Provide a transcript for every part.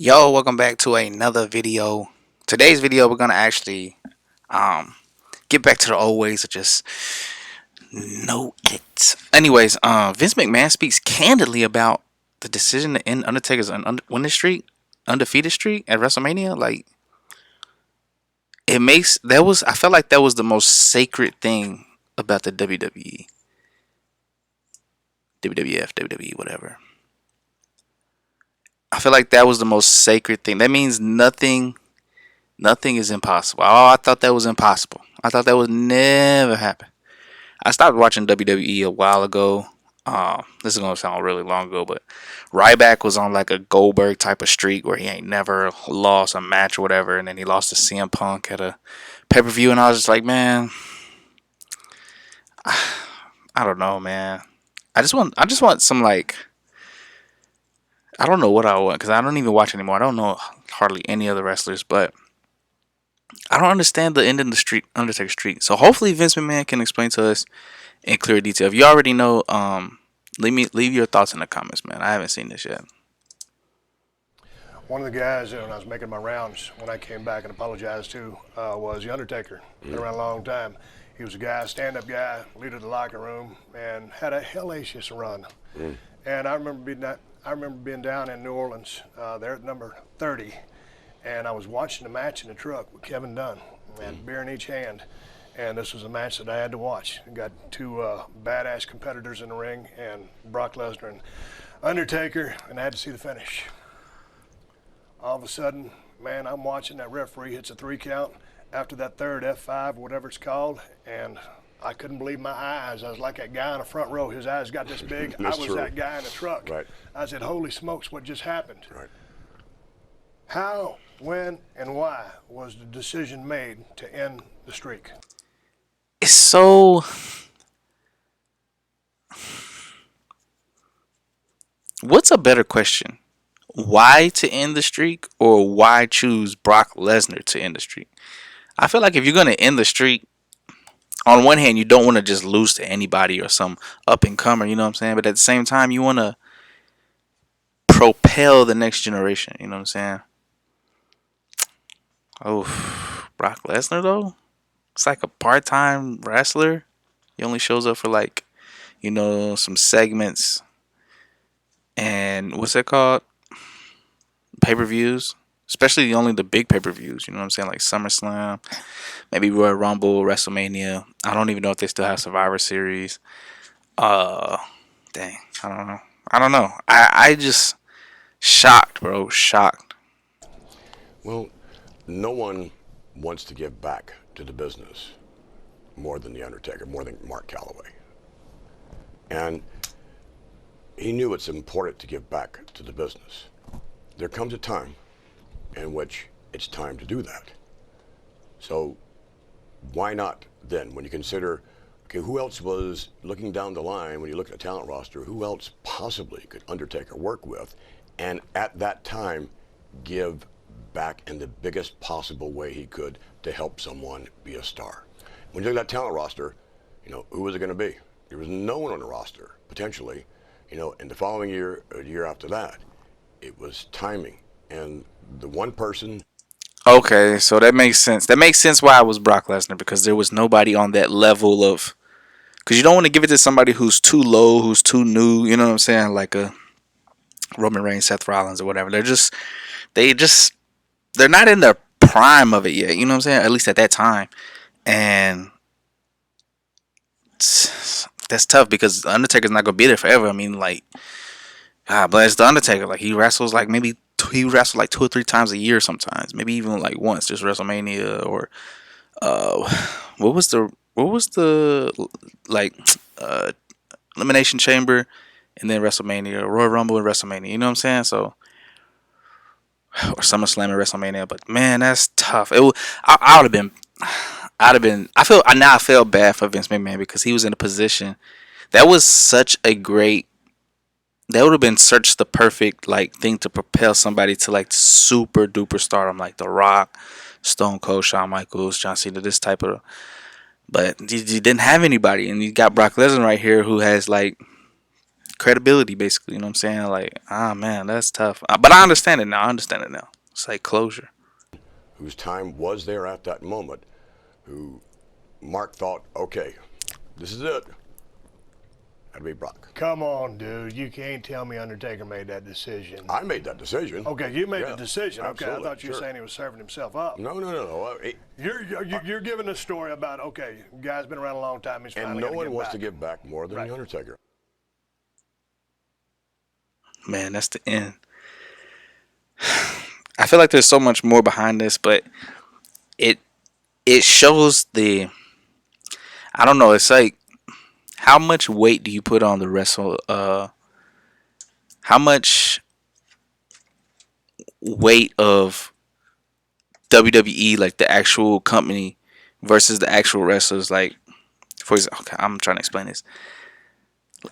Yo, welcome back to another video. Today's video, we're gonna actually um get back to the old ways of just know it. Anyways, Vince McMahon speaks candidly about the decision to end Undertaker's winning streak, undefeated streak at WrestleMania. Like it makes that was I felt like that was the most sacred thing about the WWE, WWF, WWE, whatever. I feel like that was the most sacred thing. That means nothing is impossible. Oh, I thought that was impossible. I thought that would never happen. I stopped watching WWE a while ago. This is gonna sound really long ago, but Ryback was on like a Goldberg type of streak where he ain't never lost a match or whatever, and then he lost to CM Punk at a pay per view, and I was just like, man, I don't know, man. I just want some like, I don't know what I want because I don't even watch anymore. I don't know hardly any other wrestlers, but I don't understand the end of the streak, Undertaker streak. So hopefully Vince McMahon can explain to us in clear detail. If you already know, leave your thoughts in the comments, man. I haven't seen this yet. One of the guys, when I was making my rounds, when I came back and apologized to, was the Undertaker. Been around a long time. He was a guy, stand-up guy, leader of the locker room, and had a hellacious run. And I remember being down in New Orleans, there at number 30, and I was watching the match in the truck with Kevin Dunn, and beer in each hand. And this was a match that I had to watch. We got two badass competitors in the ring, and Brock Lesnar and Undertaker, and I had to see the finish. All of a sudden, man, I'm watching that referee hits a 3 count after that third F5, whatever it's called, and I couldn't believe my eyes. I was like that guy in the front row. His eyes got this big. I was that guy in the truck. Right. I said, holy smokes, what just happened? Right. How, when, and why was the decision made to end the streak? It's so. What's a better question? Why to end the streak or why choose Brock Lesnar to end the streak? I feel like if you're gonna end the streak, on one hand, you don't want to just lose to anybody or some up and comer, you know what I'm saying? But at the same time, you want to propel the next generation, you know what I'm saying? Oh, Brock Lesnar though? It's like a part-time wrestler. He only shows up for like, some segments and what's that called? Pay-per-views. Especially only the big pay-per-views, you know what I'm saying? Like SummerSlam, maybe Royal Rumble, WrestleMania. I don't even know if they still have Survivor Series. Uh Dang, I don't know. I just shocked, bro. Shocked. Well, no one wants to give back to the business more than The Undertaker, more than Mark Calloway. And he knew it's important to give back to the business. There comes a time in which it's time to do that. So why not then, when you consider, okay, who else was looking down the line when you look at the talent roster, who else possibly could Undertaker work with, and at that time give back in the biggest possible way he could to help someone be a star. When you look at that talent roster, who was it going to be? There was no one on the roster, potentially, and the following year, or the year after that, it was timing. And the one person. Okay, so that makes sense. That makes sense why it was Brock Lesnar because there was nobody on that level of. Because you don't want to give it to somebody who's too low, who's too new. You know what I'm saying? Like a Roman Reigns, Seth Rollins, or whatever. They just, they're not in the prime of it yet. You know what I'm saying? At least at that time, and that's tough because the Undertaker's not gonna be there forever. I mean, like, God bless the Undertaker. Like he wrestles like maybe he wrestles like 2 or 3 times a year sometimes, maybe even like once, just WrestleMania or uh, what was the like uh Elimination Chamber and then WrestleMania, Royal Rumble and WrestleMania. You know what I'm saying? So or SummerSlam and WrestleMania. But man, that's tough. I would have been. I'd have been. I feel bad for Vince McMahon because he was in a position that was such a great. That would have been such the perfect like thing to propel somebody to like super duper stardom, like The Rock, Stone Cold, Shawn Michaels, John Cena, this type of. But you didn't have anybody, and you got Brock Lesnar right here who has like credibility, basically. You know what I'm saying? Like, ah, man, that's tough. But I understand it now. I understand it now. It's like closure. whose time was there at that moment, who Mark thought, okay, this is it. That'd be Brock. Come on, dude. You can't tell me Undertaker made that decision. I made that decision. Okay, you made Yeah, the decision. Okay, I absolutely, thought you were sure. saying he was serving himself up. No. You're giving a story about, okay, guy's been around a long time. He's And finally no gonna one get wants back. to give back more than Right. the Undertaker. Man, that's the end. I feel like there's so much more behind this, but it it shows the, I don't know. It's like, how much weight do you put on the wrestle? How much weight of WWE, like the actual company, versus the actual wrestlers? Like, for example, okay, I'm trying to explain this.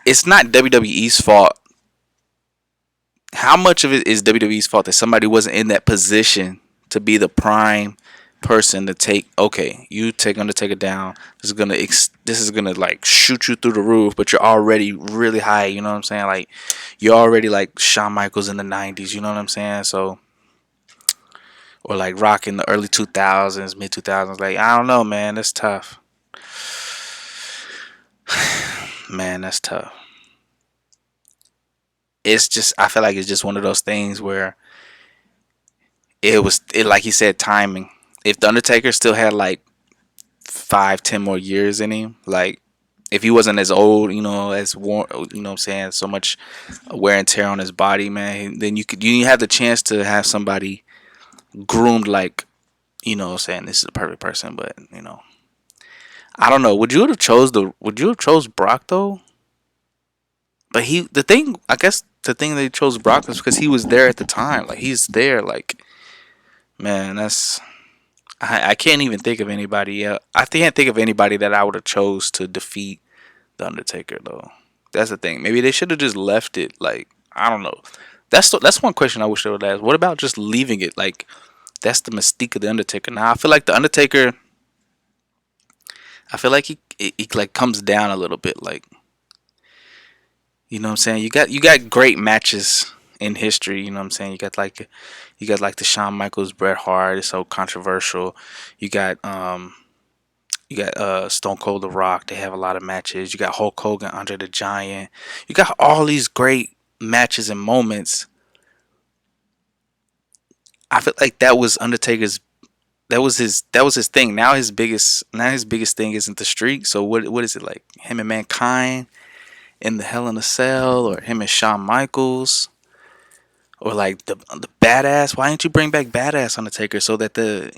It's not WWE's fault. How much of it is WWE's fault that somebody wasn't in that position to be the prime person to take? Okay, you take Undertaker down. This is gonna like shoot you through the roof, but you're already really high. You know what I'm saying? Like, you're already like Shawn Michaels in the '90s. You know what I'm saying? So, or like Rock in the early 2000s, mid 2000s. Like, I don't know, man. That's tough. Man, that's tough. It's just, I feel like it's just one of those things where like you said, timing. If the Undertaker still had like 5, 10 more years in him, like if he wasn't as old, as worn, you know what I'm saying, so much wear and tear on his body, man, then you have the chance to have somebody groomed like, what I'm saying, this is the perfect person. But I don't know. Would you have chose Brock though? But I guess the thing they chose Brock is because he was there at the time. Like, he's there. Like, man, I can't even think of anybody else. I can't think of anybody that I would have chose to defeat the Undertaker though. That's the thing. Maybe they should have just left it. Like, I don't know. That's one question I wish they would ask. What about just leaving it? Like, that's the mystique of the Undertaker. Now I feel like the Undertaker. I feel like he like comes down a little bit. Like, you know what I'm saying? You got great matches in history. You know what I'm saying? You got like the Shawn Michaels, Bret Hart. It's so controversial. You got Stone Cold, The Rock. They have a lot of matches. You got Hulk Hogan, Andre the Giant. You got all these great matches and moments. I feel like that was Undertaker's. That was his thing. Now his biggest thing isn't the streak. So what is it, like him and Mankind in the Hell in a Cell, or him and Shawn Michaels, or like the Badass? Why didn't you bring back Badass Undertaker so that the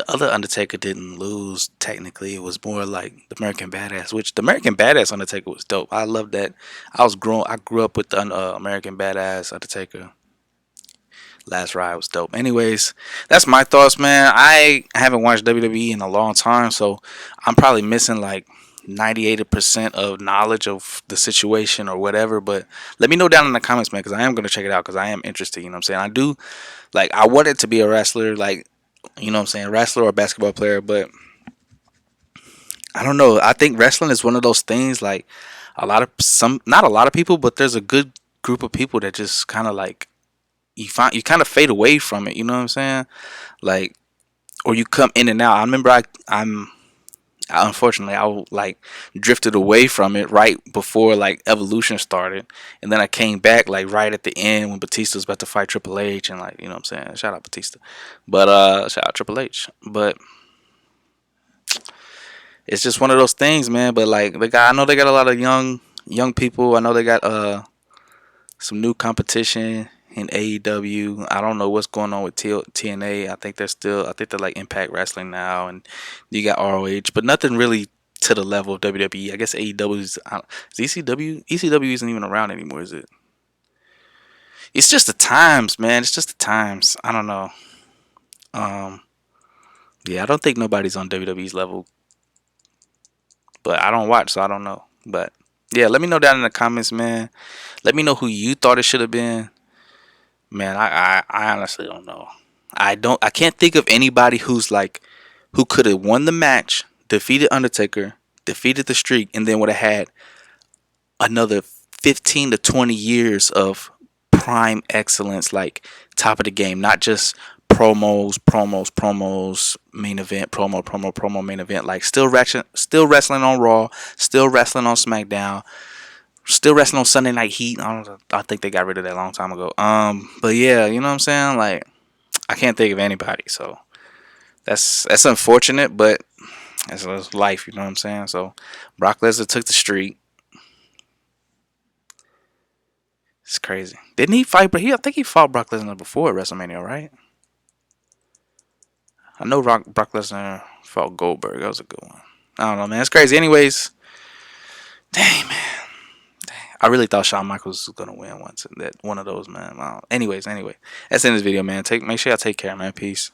other Undertaker didn't lose? Technically, it was more like the American Badass, which the American Badass Undertaker was dope. I love that. I grew up with the American Badass Undertaker. Last Ride was dope. Anyways, that's my thoughts, man. I haven't watched WWE in a long time, so I'm probably missing like 98% of knowledge of the situation or whatever. But let me know down in the comments, man, because I am going to check it out because I am interested. You know what I'm saying? I do, like, I wanted to be a wrestler, like, you know what I'm saying, wrestler or basketball player, but I don't know. I think wrestling is one of those things, like, not a lot of people, but there's a good group of people that just kind of like, you kind of fade away from it. You know what I'm saying? Like, or you come in and out. I remember unfortunately I like drifted away from it right before like Evolution started, and then I came back like right at the end when Batista was about to fight Triple H, and like, you know what I'm saying, shout out Batista, but shout out Triple H. But it's just one of those things, man. But like, I know they got a lot of young people. I know they got some new competition in AEW. I don't know what's going on with TNA. I think they're like Impact Wrestling now, and you got ROH, but nothing really to the level of WWE. I guess AEW is ECW. ECW isn't even around anymore, is it? It's just the times, man. It's just the times. I don't know. Um, yeah, I don't think nobody's on WWE's level, but I don't watch, so I don't know. But yeah, let me know down in the comments, man. Let me know who you thought it should have been. Man, I honestly don't know. I can't think of anybody who could have won the match, defeated Undertaker, defeated the streak, and then would have had another 15 to 20 years of prime excellence, like top of the game, not just promos, main event, promo, main event. Like still wrestling on Raw, still wrestling on SmackDown, still wrestling on Sunday Night Heat. I think they got rid of that a long time ago. But yeah, you know what I'm saying? Like, I can't think of anybody. So that's unfortunate, but it's life. You know what I'm saying? So Brock Lesnar took the streak. It's crazy. Didn't he fight? But I think he fought Brock Lesnar before WrestleMania, right? I know Brock Lesnar fought Goldberg. That was a good one. I don't know, man. It's crazy. Anyways, dang, man. I really thought Shawn Michaels was gonna win once. That one of those, man. Anyways, anyway, that's in this video, man. Make sure y'all take care, man. Peace.